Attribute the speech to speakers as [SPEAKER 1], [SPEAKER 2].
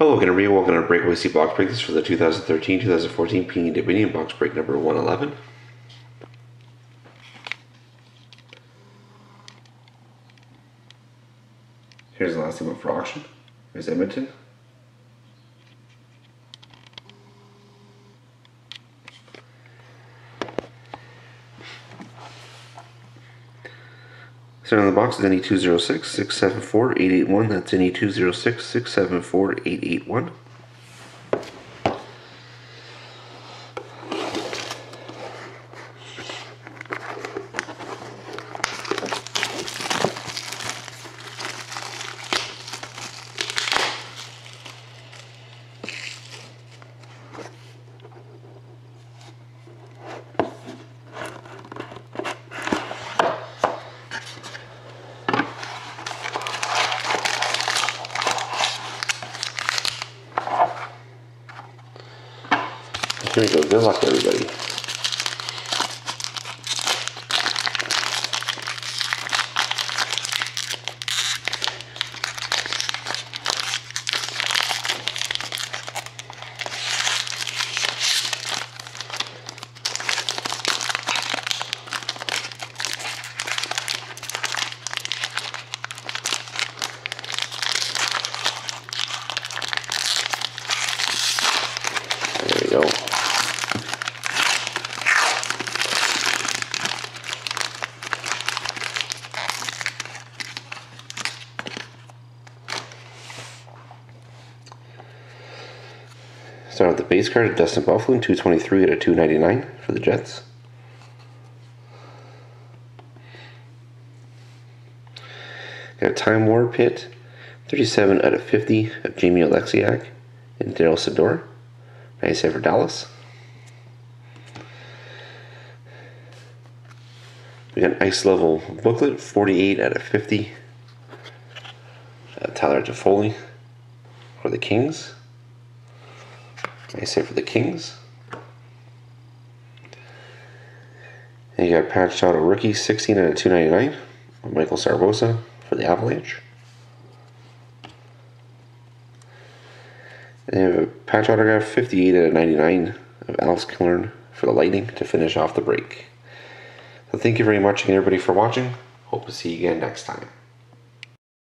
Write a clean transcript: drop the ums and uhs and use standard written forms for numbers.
[SPEAKER 1] Hello again, everybody. Welcome to Breakaway C box break. This is for the 2013-2014 Panini Division box break number 111. Here's the last team up for auction. Here's Edmonton. Starting on the box is NE206-674-881. That's NE206-674-881. Here we go. Good luck, everybody. There we go. Start with the base card of Dustin Byfuglien, 223 out of 299 for the Jets. Got a Time Warp hit, 37 out of 50 of Jamie Oleksiak and Daryl Sador. Nice hit for Dallas. We got an Ice Level booklet, 48 out of 50. Tyler Toffoli for the Kings. Nice hit for the Kings. And you got patched out a rookie, 16 out of 299. Michael Sarbosa for the Avalanche. And you have a patch autograph, 58 out of 99 of Alex Killorn for the Lightning to finish off the break. So thank you very much again, everybody, for watching. Hope to see you again next time.